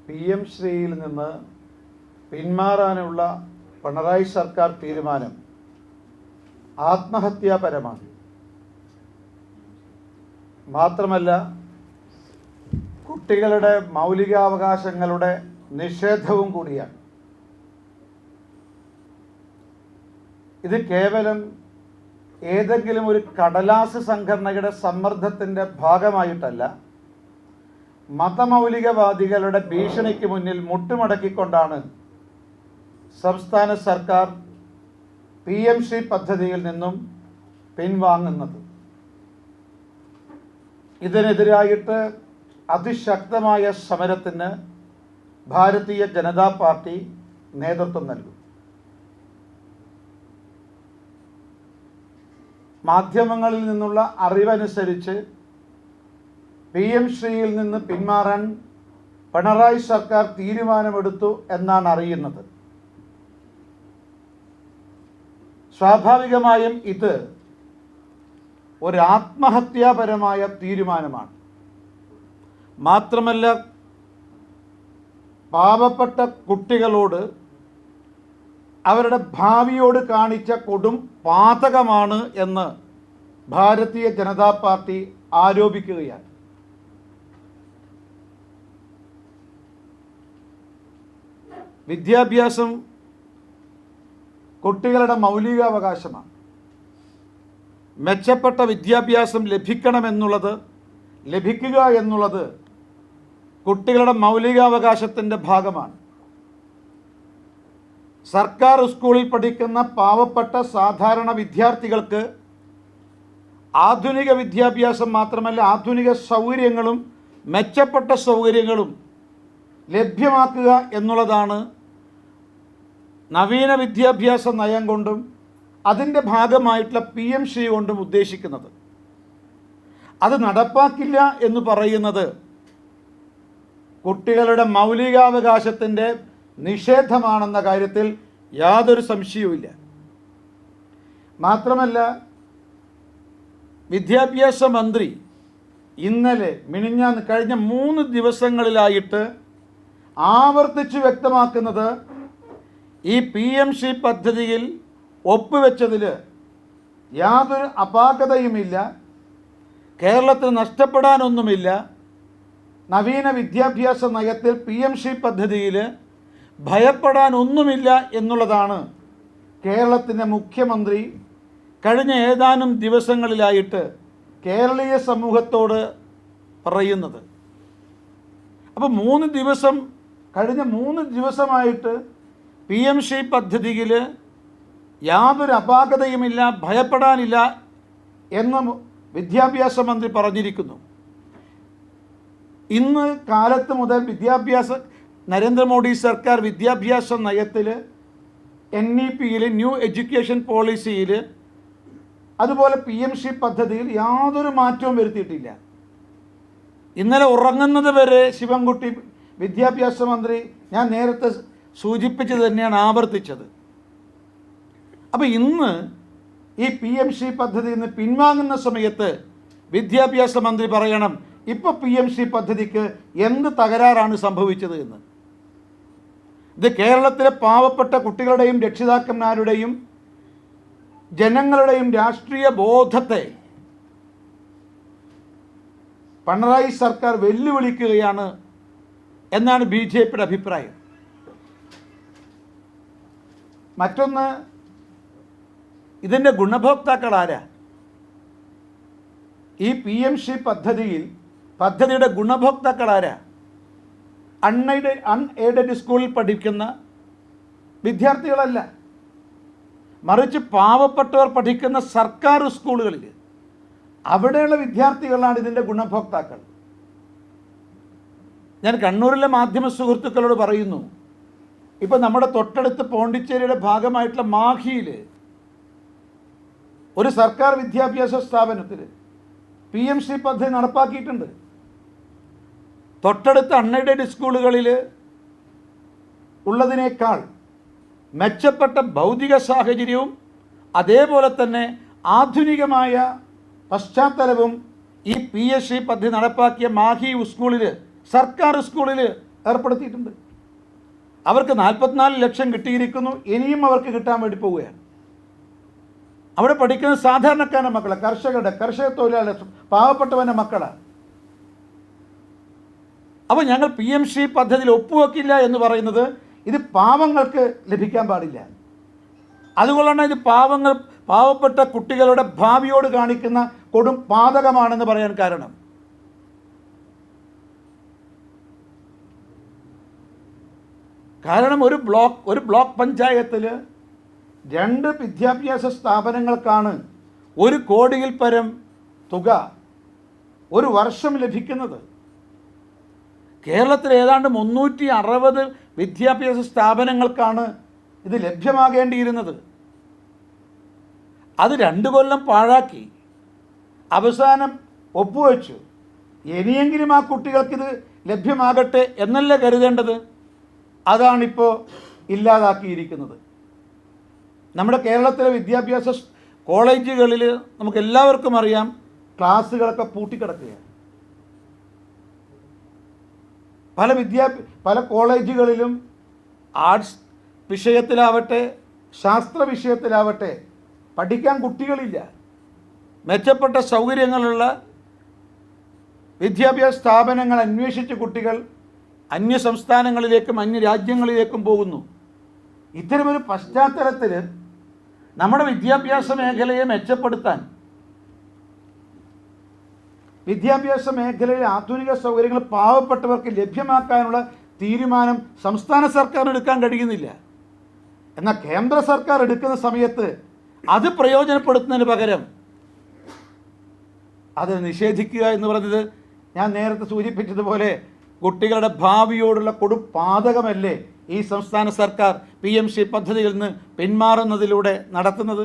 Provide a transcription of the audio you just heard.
PM ശ്രീയിൽ നിന്ന് പിന്മാറാനുള്ള പിണറായി സർക്കാർ തീരുമാനം ആത്മഹത്യാപരമാണ്. മാത്രമല്ല, കുട്ടികളുടെ മൗലികാവകാശങ്ങളുടെ നിഷേധവും കൂടിയാണ്. ഇത് കേവലം ഏതെങ്കിലും ഒരു കടലാസ് സംഘടനയുടെ സമ്മർദ്ദത്തിൻ്റെ ഭാഗമായിട്ടല്ല, മതമൗലികവാദികളുടെ ഭീഷണിക്ക് മുന്നിൽ മുട്ടുമടക്കിക്കൊണ്ടാണ് സംസ്ഥാന സർക്കാർ PM ശ്രീ പദ്ധതിയിൽ നിന്നും പിൻവാങ്ങുന്നത്. ഇതിനെതിരായിട്ട് അതിശക്തമായ സമരത്തിന് ഭാരതീയ ജനതാ പാർട്ടി നേതൃത്വം നൽകും. മാധ്യമങ്ങളിൽ നിന്നുള്ള അറിവനുസരിച്ച് PM ശ്രീയിൽ നിന്ന് പിന്മാറാൻ പിണറായി സർക്കാർ തീരുമാനമെടുത്തു എന്നാണ് അറിയുന്നത്. സ്വാഭാവികമായും ഇത് ഒരു ആത്മഹത്യാപരമായ തീരുമാനമാണ്. മാത്രമല്ല, പാവപ്പെട്ട കുട്ടികളോട് അവരുടെ ഭാവിയോട് കാണിച്ച കൊടും പാതകമാണ് എന്ന് ഭാരതീയ ജനതാ പാർട്ടി ആരോപിക്കുകയാണ്. വിദ്യാഭ്യാസം കുട്ടികളുടെ മൗലികാവകാശമാണ്. മെച്ചപ്പെട്ട വിദ്യാഭ്യാസം ലഭിക്കുക എന്നുള്ളത് കുട്ടികളുടെ മൗലികാവകാശത്തിൻ്റെ ഭാഗമാണ്. സർക്കാർ സ്കൂളിൽ പഠിക്കുന്ന പാവപ്പെട്ട സാധാരണ വിദ്യാർത്ഥികൾക്ക് ആധുനിക വിദ്യാഭ്യാസം മാത്രമല്ല, ആധുനിക സൗകര്യങ്ങളും മെച്ചപ്പെട്ട സൗകര്യങ്ങളും ലഭ്യമാക്കുക എന്നുള്ളതാണ് നവീന വിദ്യാഭ്യാസ നയം കൊണ്ടും അതിൻ്റെ ഭാഗമായിട്ടുള്ള PM ശ്രീ കൊണ്ടും ഉദ്ദേശിക്കുന്നത്. അത് നടപ്പാക്കില്ല എന്ന് പറയുന്നത് കുട്ടികളുടെ മൗലികാവകാശത്തിൻ്റെ നിഷേധമാണെന്ന കാര്യത്തിൽ യാതൊരു സംശയവുമില്ല. മാത്രമല്ല, വിദ്യാഭ്യാസ മന്ത്രി കഴിഞ്ഞ 3 ദിവസങ്ങളിലായിട്ട് ആവർത്തിച്ച് വ്യക്തമാക്കുന്നത് ഈ PM ശ്രീ പദ്ധതിയിൽ ഒപ്പുവെച്ചതിൽ യാതൊരു അപാകതയുമില്ല, കേരളത്തിന് നഷ്ടപ്പെടാനൊന്നുമില്ല, നവീന വിദ്യാഭ്യാസ നയത്തിൽ PM ശ്രീ പദ്ധതിയിൽ ഭയപ്പെടാനൊന്നുമില്ല എന്നുള്ളതാണ് കേരളത്തിൻ്റെ മുഖ്യമന്ത്രി കഴിഞ്ഞ ഏതാനും ദിവസങ്ങളിലായിട്ട് കേരളീയ സമൂഹത്തോട് പറയുന്നത്. അപ്പോൾ കഴിഞ്ഞ 3 ദിവസമായിട്ട് PM ശ്രീ പദ്ധതിയിൽ യാതൊരു അപാകതയുമില്ല, ഭയപ്പെടാനില്ല എന്ന് വിദ്യാഭ്യാസ മന്ത്രി പറഞ്ഞിരിക്കുന്നു. ഇന്ന് കാലത്ത് മുതൽ നരേന്ദ്രമോദി സർക്കാർ വിദ്യാഭ്യാസ നയത്തിൽ, NEP-യിൽ, ന്യൂ എഡ്യൂക്കേഷൻ പോളിസിയിൽ, അതുപോലെ PM ശ്രീ പദ്ധതിയിൽ യാതൊരു മാറ്റവും വരുത്തിയിട്ടില്ല. ഇന്നലെ ഉറങ്ങുന്നത് വരെ ശിവൻകുട്ടി വിദ്യാഭ്യാസ മന്ത്രി ഞാൻ നേരത്തെ സൂചിപ്പിച്ചത് തന്നെയാണ് ആവർത്തിച്ചത്. അപ്പോൾ ഇന്ന് ഈ PM ശ്രീ പദ്ധതിയിൽ നിന്ന് പിൻവാങ്ങുന്ന സമയത്ത് വിദ്യാഭ്യാസ മന്ത്രി പറയണം ഇപ്പോൾ PM ശ്രീ പദ്ധതിക്ക് എന്ത് തകരാറാണ് സംഭവിച്ചത് എന്ന്. ഇത് കേരളത്തിലെ പാവപ്പെട്ട കുട്ടികളുടെയും രക്ഷിതാക്കന്മാരുടെയും ജനങ്ങളുടെയും രാഷ്ട്രീയ ബോധത്തെ പിണറായി സർക്കാർ വെല്ലുവിളിക്കുകയാണ് എന്നാണ് BJPയുടെ അഭിപ്രായം. മറ്റൊന്ന്, ഇതിൻ്റെ ഗുണഭോക്താക്കൾ ആരാ? ഈ PM ശ്രീ പദ്ധതിയുടെ ഗുണഭോക്താക്കൾ ആരാ? അൺഎയ്ഡഡ് സ്കൂളിൽ പഠിക്കുന്ന വിദ്യാർത്ഥികളല്ല, മറിച്ച് പാവപ്പെട്ടവർ പഠിക്കുന്ന സർക്കാർ സ്കൂളുകളിൽ അവിടെയുള്ള വിദ്യാർത്ഥികളാണ് ഇതിൻ്റെ ഗുണഭോക്താക്കൾ. ഞാൻ കണ്ണൂരിലെ മാധ്യമ സുഹൃത്തുക്കളോട് പറയുന്നു, ഇപ്പം നമ്മുടെ തൊട്ടടുത്ത് പോണ്ടിച്ചേരിയുടെ ഭാഗമായിട്ടുള്ള മാഹിയിൽ ഒരു സർക്കാർ വിദ്യാഭ്യാസ സ്ഥാപനത്തിൽ PM ശ്രീ പദ്ധതി നടപ്പാക്കിയിട്ടുണ്ട്. തൊട്ടടുത്ത അൺഎയ്ഡഡ് സ്കൂളുകളിൽ ഉള്ളതിനേക്കാൾ മെച്ചപ്പെട്ട ഭൗതിക സാഹചര്യവും അതേപോലെ തന്നെ ആധുനികമായ പശ്ചാത്തലവും ഈ PM ശ്രീ പദ്ധതി നടപ്പാക്കിയ മാഹി സ്കൂളിൽ, സർക്കാർ സ്കൂളിൽ ഏർപ്പെടുത്തിയിട്ടുണ്ട്. അവർക്ക് 44 ലക്ഷം കിട്ടിയിരിക്കുന്നു, ഇനിയും അവർക്ക് കിട്ടാൻ വേണ്ടി പോവുകയാണ്. അവിടെ പഠിക്കുന്ന സാധാരണക്കാരൻ്റെ മക്കളെ, കർഷക തൊഴിലാളികൾ, പാവപ്പെട്ടവൻ്റെ മക്കളാണ്. അപ്പോൾ ഞങ്ങൾ PMC പദ്ധതിയിൽ ഒപ്പുവെക്കില്ല എന്ന് പറയുന്നത് ഇത് പാവങ്ങൾക്ക് ലഭിക്കാൻ പാടില്ല. അതുകൊണ്ടാണ് ഇത് പാവപ്പെട്ട കുട്ടികളുടെ ഭാവിയോട് കാണിക്കുന്ന കൊടും പാതകമാണെന്ന് പറയാൻ കാരണം. ഒരു ബ്ലോക്ക് പഞ്ചായത്തിൽ 2 വിദ്യാഭ്യാസ സ്ഥാപനങ്ങൾക്കാണ് 1 കോടിയിൽ പരം തുക ഒരു വർഷം ലഭിക്കുന്നത്. കേരളത്തിൽ ഏതാണ്ട് 360 വിദ്യാഭ്യാസ സ്ഥാപനങ്ങൾക്കാണ് ഇത് ലഭ്യമാകേണ്ടിയിരുന്നത്. അത് 2 കൊല്ലം പാഴാക്കി അവസാനം ഒപ്പുവെച്ചു. ഇനിയെങ്കിലും ആ കുട്ടികൾക്കിത് ലഭ്യമാകട്ടെ എന്നല്ല കരുതേണ്ടത്. അതാണിപ്പോൾ ഇല്ലാതാക്കിയിരിക്കുന്നത്. നമ്മുടെ കേരളത്തിലെ വിദ്യാഭ്യാസ കോളേജുകളിൽ നമുക്കെല്ലാവർക്കും അറിയാം, ക്ലാസ്സുകളൊക്കെ പൂട്ടിക്കിടക്കുകയാണ്. പല കോളേജുകളിലും ആർട്സ് വിഷയത്തിലാവട്ടെ ശാസ്ത്ര വിഷയത്തിലാവട്ടെ പഠിക്കാൻ കുട്ടികളില്ല. മെച്ചപ്പെട്ട സൗകര്യങ്ങളുള്ള വിദ്യാഭ്യാസ സ്ഥാപനങ്ങൾ അന്വേഷിച്ച് കുട്ടികൾ അന്യ സംസ്ഥാനങ്ങളിലേക്കും അന്യ രാജ്യങ്ങളിലേക്കും പോകുന്നു. ഇത്തരമൊരു പശ്ചാത്തലത്തിൽ നമ്മുടെ വിദ്യാഭ്യാസ മേഖലയെ മെച്ചപ്പെടുത്താൻ, വിദ്യാഭ്യാസ മേഖലയിലെ ആധുനിക സൗകര്യങ്ങൾ പാവപ്പെട്ടവർക്ക് ലഭ്യമാക്കാനുള്ള തീരുമാനം സംസ്ഥാന സർക്കാർ എടുക്കാൻ കഴിയുന്നില്ല. എന്നാൽ കേന്ദ്ര സർക്കാർ എടുക്കുന്ന സമയത്ത് അത് പ്രയോജനപ്പെടുത്തുന്നതിന് പകരം അത് നിഷേധിക്കുക എന്ന് പറഞ്ഞത് ഞാൻ നേരത്തെ സൂചിപ്പിച്ചതുപോലെ കുട്ടികളുടെ ഭാവിയോടുള്ള കൊടുപാതകമല്ലേ ഈ സംസ്ഥാന സർക്കാർ PMC പദ്ധതിയിൽ നിന്ന് പിന്മാറുന്നതിലൂടെ നടത്തുന്നത്?